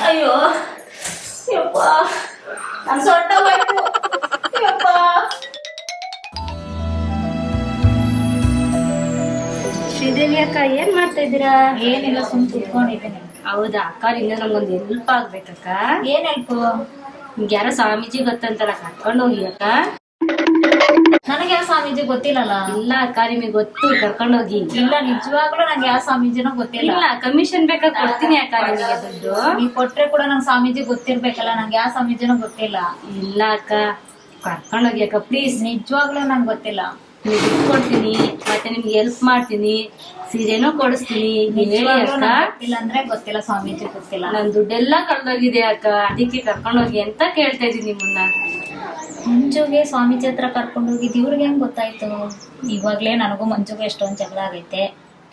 ಅಯ್ಯೋ ಯಪ್ಪ ನನ್ ಸೊಟ್ಟ ಹೋಯ್ತು ಯಪ್ಪ. ಶ್ರೀದೇವಿ ಅಕ್ಕ ಏನ್ ಮಾಡ್ತಾ ಇದ್ದೀರಾ? ಏನಿಲ್ಲ ಸುಮ್ ಕುತ್ಕೊಂಡಿದ್ದೀನಿ. ಹೌದಾ ಅಕ್ಕ, ನಿನ್ನ ನಮ್ಗೊಂದು ಹೆಲ್ಪ್ ಆಗ್ಬೇಕಕ್ಕ. ಏನ್ ಹೆಲ್ಪ್? ನಿಮ್ಗೆ ಯಾರೋ ಸ್ವಾಮೀಜಿ ಗೊತ್ತಂತಲ್ಲ, ಕರ್ಕೊಂಡು ಹೋಗಿ ಅಕ್ಕ. ನನಗೆ ಯಾವ ಸ್ವಾಮೀಜಿ ಗೊತ್ತಿಲ್ಲಲ್ಲ. ಇಲ್ಲ ಅಕ್ಕ, ನಿಮಗೆ ಗೊತ್ತು, ಕರ್ಕೊಂಡು ಹೋಗಿ. ಇಲ್ಲ ನಿಜವಾಗ್ಲೂ ನಂಗೆ ಯಾವ ಸ್ವಾಮೀಜಿನೂ ಗೊತ್ತಿಲ್ಲ. ಇಲ್ಲ, ಕಮಿಷನ್ ಬೇಕಾ ಕೊಡ್ತೀನಿ ಅಕ್ಕ ನಿಮಗೆ ದುಡ್ಡು. ನೀವ್ ಕೊಟ್ರೆ ಕೂಡ ನಂಗೆ ಸ್ವಾಮೀಜಿ ಗೊತ್ತಿರ್ಬೇಕಲ್ಲ, ನಂಗೆ ಯಾವ ಸ್ವಾಮೀಜಿನೂ ಗೊತ್ತಿಲ್ಲ. ಇಲ್ಲ ಅಕ್ಕ, ಕರ್ಕೊಂಡು ಹೋಗಿ ಅಕ್ಕ ಪ್ಲೀಸ್. ನಿಜವಾಗ್ಲೂ ನಂಗೆ ಗೊತ್ತಿಲ್ಲ. ನಿಮ್ಗೆ ದುಡ್ಡು ಕೊಡ್ತೀನಿ, ಮತ್ತೆ ನಿಮ್ಗೆ ಹೆಲ್ಪ್ ಮಾಡ್ತೀನಿ, ಸೀರೆನೂ ಕೊಡಿಸ್ತೀನಿ. ಹೇಳಿ ನಿಜವಾಗ್ಲೂ ಅಕ್ಕ. ನಂಗ್ ಗೊತ್ತಿಲ್ಲ ಅಂದ್ರೆ ಗೊತ್ತಿಲ್ಲ, ಸ್ವಾಮೀಜಿ ಗೊತ್ತಿಲ್ಲ. ನನ್ ದುಡ್ಡೆಲ್ಲ ಕಳ್ದೋಗಿದೆ ಅಕ್ಕ, ಅದಕ್ಕೆ ಕರ್ಕೊಂಡೋಗಿ ಅಂತ ಕೇಳ್ತಾ ಇದೀನಿ ನಿಮ್ಮನ್ನ. ಮಂಜುಗೆ ಸ್ವಾಮೀಜಿ ಹತ್ರ ಕರ್ಕೊಂಡು ಹೋಗಿದ್ದು ಇವ್ರಿಗೆ ಹೆಂಗ್ ಗೊತ್ತಾಯ್ತು? ಇವಾಗ್ಲೇ ನನಗೂ ಮಂಜುಗೂ ಎಷ್ಟೊಂದ್ ಜಗಳ ಆಗೈತೆ,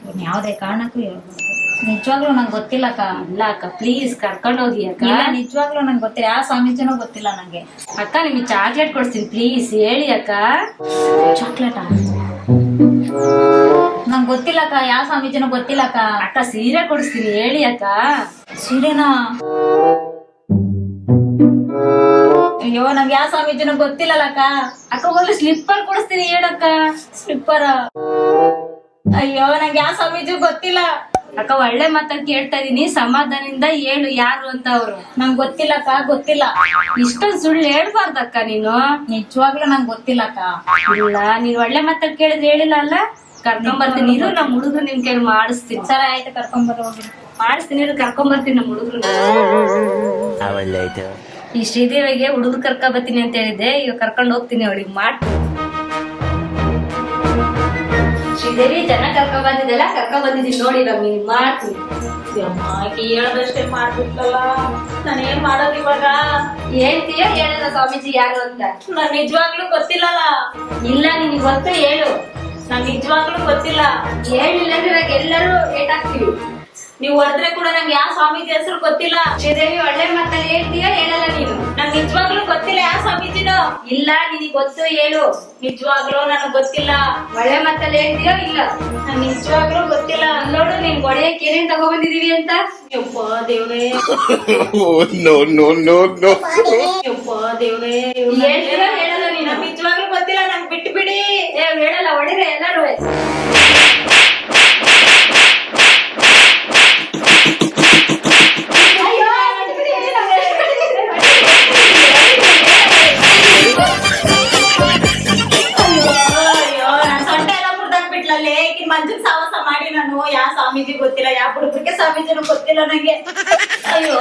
ಇವ್ರನ್ನ ಯಾವ್ದೇ ಕಾರಣಕ್ಕೂ ಹೇಳ್ಬೋದು. ನಿಜವಾಗ್ಲೂ ನಂಗೆ ಗೊತ್ತಿಲ್ಲಕ್ಕ. ಇಲ್ಲ ಅಕ್ಕ ಪ್ಲೀಸ್ ಕರ್ಕೊಂಡೋಗಿ ಅಕ್ಕ. ಇಲ್ಲ ನಿಜವಾಗ್ಲೂ ನಂಗೆ ಗೊತ್ತಿಲ್ಲ, ಯಾವ ಸ್ವಾಮೀಜಿನೂ ಗೊತ್ತಿಲ್ಲ ನಂಗೆ. ಅಕ್ಕ ನಿಮಗೆ ಚಾಕ್ಲೇಟ್ ಕೊಡ್ತೀನಿ ಪ್ಲೀಸ್, ಹೇಳಿ ಅಕ್ಕ. ಚಾಕ್ಲೇಟಾ? ನಂಗೆ ಗೊತ್ತಿಲ್ಲಕ್ಕ, ಯಾವ ಸ್ವಾಮೀಜಿನೂ ಗೊತ್ತಿಲ್ಲಕ್ಕ. ಅಕ್ಕ ಸೀರೆ ಕೊಡಿಸ್ತೀನಿ, ಹೇಳಿ ಅಕ್ಕ. ಸೀರೆನಾ? ಅಯ್ಯೋ ನಂಗೆ ಯಾವ ಸ್ವಾಮೀಜಿನೂ ಗೊತ್ತಿಲ್ಲಲ್ಲಕ್ಕ. ಅಕ್ಕ ಒಂದು ಸ್ಲಿಪ್ಪರ್ ಕೊಡಿಸ್ತೀನಿ, ಹೇಳಕ್ಕ. ಸ್ಲಿಪ್ಪರ? ಅಯ್ಯೋ ನಂಗೆ ಯಾವ ಸ್ವಾಮೀಜಿ ಗೊತ್ತಿಲ್ಲ. ಅಕ್ಕ ಒಳ್ಳೆ ಮಾತನ್ನ ಕೇಳ್ತಾ ಇದೀನಿ, ಸಮಾಧಾನದಿಂದ ಹೇಳು ಯಾರು ಅಂತ. ಅವ್ರು ನಂಗೆ ಗೊತ್ತಿಲ್ಲಕ್ಕ, ಗೊತ್ತಿಲ್ಲ. ಇಷ್ಟೊಂದು ಸುಳ್ಳು ಹೇಳ್ಬಾರ್ದಕ್ಕ ನೀನು. ನಿಜವಾಗ್ಲೂ ನಂಗೆ ಗೊತ್ತಿಲ್ಲಕ್ಕ. ಇಲ್ಲ, ನೀನ್ ಒಳ್ಳೆ ಮಾತನ್ನ ಕೇಳಿದ್ರೆ ಹೇಳಿಲ್ಲ ಅಲ್ಲ, ಕರ್ಕೊಂಡ್ ಬರ್ತೀನಿ ಇರು, ನಮ್ ಹುಡುಗರು ನಿಮ್ ಕೈಲಿ ಮಾಡಿಸ್ತೀನಿ. ಸರಿ ಆಯ್ತು, ಕರ್ಕೊಂಬರೋ ಹೋಗಿ. ಮಾಡಿಸ್ತೀನಿ ಇರು, ಕರ್ಕೊಂಡ್ ಬರ್ತೀನಿ ನಮ್ ಹುಡುಗರು. ಅವಳ್ಳಾಯ್ತು. ಈ ಶ್ರೀದೇವಿಗೆ ಹುಡುಗರು ಕರ್ಕೊಂಡ್ ಬರ್ತೀನಿ ಅಂತ ಹೇಳಿದ್ದೆ, ಈಗ ಕರ್ಕೊಂಡ್ ಹೋಗ್ತೀನಿ ಅವಳಿಗೆ ಮಾಡ್ತೀನಿ. ಶ್ರೀದೇವಿ ಚೆನ್ನಾಗ್ ಕರ್ಕೊಂಡ್ ಬಂದಿದ್ದೆಲ್ಲ, ಕರ್ಕೊಂಡ್ ಬಂದಿದ್ದೀನಿ ನೋಡಿ, ಇವಾಗ ನೀನ್ ಮಾಡ್ತೀನಿ. ಹೇಳದಷ್ಟೇ ಮಾಡ್ಬಿಟ್ಲಲ್ಲ, ನಾನೇನ್ ಮಾಡೋದು ಇವಾಗ? ಹೇಳ್ತೀಯ ಹೇಳಲ್ಲ ಸ್ವಾಮೀಜಿ ಯಾರು ಅಂತ? ನಾನ್ ನಿಜವಾಗ್ಲೂ ಗೊತ್ತಿಲ್ಲಲ್ಲ. ಇಲ್ಲ ನಿನಗೆ ಗೊತ್ತು, ಹೇಳು. ನಂಗೆ ನಿಜವಾಗ್ಲೂ ಗೊತ್ತಿಲ್ಲ. ಹೇಳಿಲ್ಲ ಅಂದ್ರೆ ಇವಾಗ ಎಲ್ಲರೂ ಏಟ್ ಹಾಕ್ತೀವಿ. ನೀವ್ ಹೊರದ್ರೆ ಕೂಡ ನಂಗೆ ಯಾವ ಸ್ವಾಮೀಜಿ ಹೆಸರು ಗೊತ್ತಿಲ್ಲ. ಶ್ರೀದೇವಿ ಒಳ್ಳೆ ಮಾತಲ್ಲಿ ಹೇಳ್ತೀಯ ಹೇಳಲ್ಲ ನೀನು? ನಂಗೆ ನಿಜವಾಗ್ಲೂ ಗೊತ್ತಿಲ್ಲ ಯಾವ ಸ್ವಾಮೀಜಿನೂ. ಇಲ್ಲ ನಿನಗೆ ಗೊತ್ತು, ಹೇಳು. ನಿಜವಾಗ್ಲೂ ನನಗ್ ಗೊತ್ತಿಲ್ಲ. ಒಳ್ಳೆ ಮಾತಲ್ಲಿ ಹೇಳ್ತೀಯೋ ಇಲ್ಲ? ನಂಗೆ ನಿಜವಾಗ್ಲೂ ಗೊತ್ತಿಲ್ಲ. ನೋಡು ನಿನ್ ಗೊಡೆಯಕ್ಕೆ ಏನೇನ್ ತಗೊಬಂದಿದೀವಿ ಅಂತ. ಯಪ್ಪ ದೇವ್ರೇ, No, no, no, no. ಯಪ್ಪ ದೇವ್ರೇ, ಹೇಳ್ತೀಯೋ ಹೇಳಲ್ಲ ನೀನು? ನಂಗೆ ನಿಜವಾಗ್ಲೂ ಗೊತ್ತಿಲ್ಲ, ನಂಗೆ ಬಿಟ್ಟು ಬಿಡಿ. ಹೇಳಲ್ಲ, ಹೊಡಿರೆ ಎಲ್ಲರೂ. ಮಂಜನ್ ಸಾಹಸ ಮಾಡಿ ನಾನು ಯಾವ ಸ್ವಾಮೀಜಿ ಗೊತ್ತಿಲ್ಲ, ಯಾವ ಹುಡುಗರಿಗೆ ಸ್ವಾಮೀಜಿನೂ ಗೊತ್ತಿಲ್ಲ ನಂಗೆ. ಅಯ್ಯೋ